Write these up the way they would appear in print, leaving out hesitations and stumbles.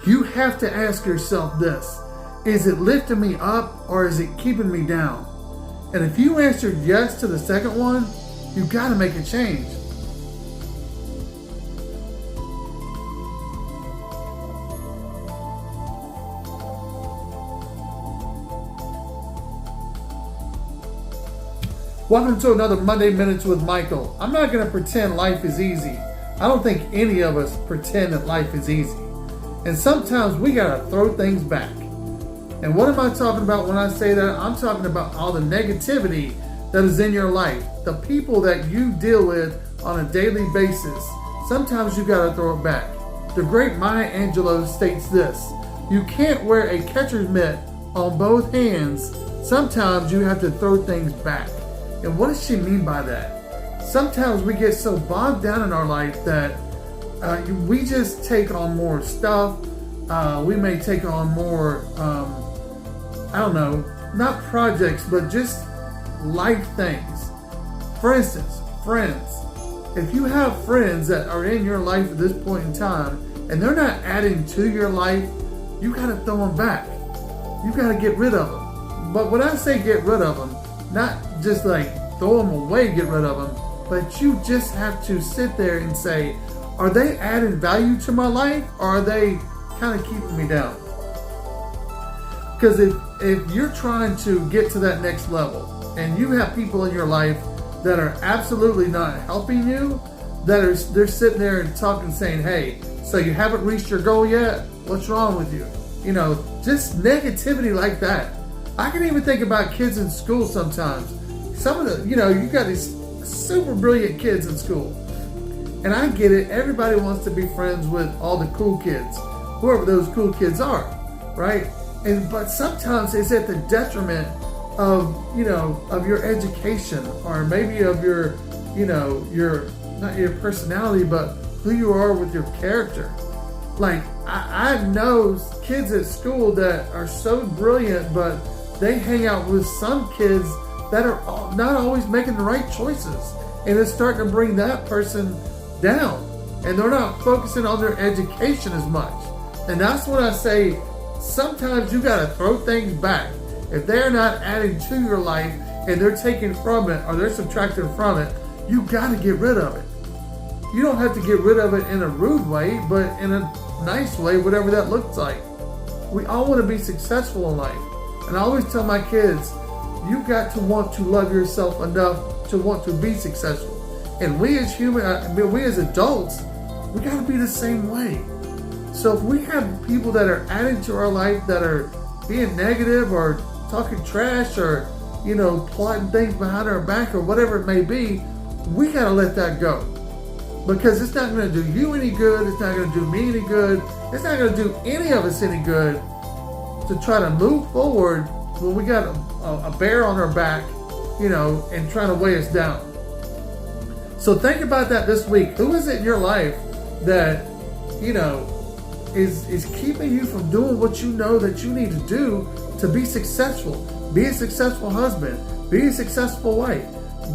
You have to ask yourself this: is it lifting me up or is it keeping me down? And if you answered yes to the second one, you got to make a change. Welcome to another Monday Minutes with Michael. I'm not going to pretend life is easy. I don't think any of us pretend that life is easy. And sometimes we got to throw things back. And what am I talking about when I say that? I'm talking about all the negativity that is in your life, the people that you deal with on a daily basis. Sometimes you got to throw it back. The great Maya Angelou states this: you can't wear a catcher's mitt on both hands. Sometimes you have to throw things back. And what does she mean by that? Sometimes we get so bogged down in our life that we just take on more stuff. We may take on more, not projects, but just life things. For instance, friends. If you have friends that are in your life at this point in time and they're not adding to your life, you got to throw them back. You got to get rid of them. But when I say get rid of them, not just like throw them away, get rid of them, but you just have to sit there and say, are they adding value to my life or are they kind of keeping me down? Because if you're trying to get to that next level and you have people in your life that are absolutely not helping you, they're sitting there and talking, saying, hey, so you haven't reached your goal yet? What's wrong with you? Just negativity like that. I can even think about kids in school sometimes. Some of the, you got these super brilliant kids in school. And I get it. Everybody wants to be friends with all the cool kids, whoever those cool kids are, right? But sometimes it's at the detriment of, of your education or maybe of your, not your personality, but who you are with your character. Like, I know kids at school that are so brilliant, but they hang out with some kids that are not always making the right choices. And it's starting to bring that person down. And they're not focusing on their education as much. And that's what I say, sometimes you got to throw things back. If they're not adding to your life and they're taking from it or they're subtracting from it, you got to get rid of it. You don't have to get rid of it in a rude way, but in a nice way, whatever that looks like. We all want to be successful in life. And I always tell my kids, you got to want to love yourself enough to want to be successful. And we as we as adults, we got to be the same way. So if we have people that are adding to our life that are being negative or talking trash or, plotting things behind our back or whatever it may be, we got to let that go. Because it's not going to do you any good. It's not going to do me any good. It's not going to do any of us any good to try to move forward when we got a bear on our back, and trying to weigh us down. So think about that this week. Who is it in your life that, is keeping you from doing what you know that you need to do to be successful? Be a successful husband. Be a successful wife.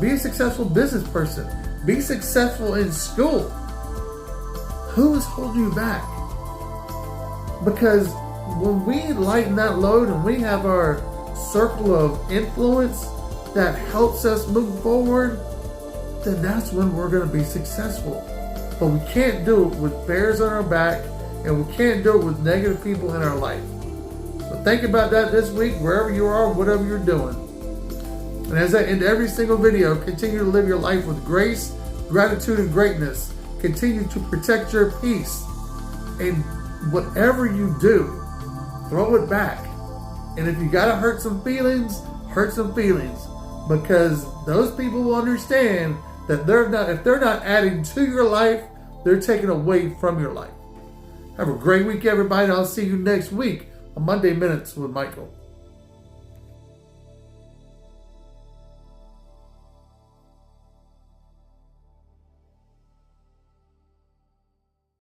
Be a successful business person. Be successful in school. Who is holding you back? Because when we lighten that load and we have our circle of influence that helps us move forward, then that's when we're going to be successful. But we can't do it with bears on our back, and we can't do it with negative people in our life. So think about that this week, wherever you are, whatever you're doing. And as I end every single video, continue to live your life with grace, gratitude, and greatness. Continue to protect your peace. And whatever you do, throw it back. And if you gotta hurt some feelings, because those people will understand that if they're not adding to your life, they're taking away from your life. Have a great week, everybody. I'll see you next week on Monday Minutes with Michael.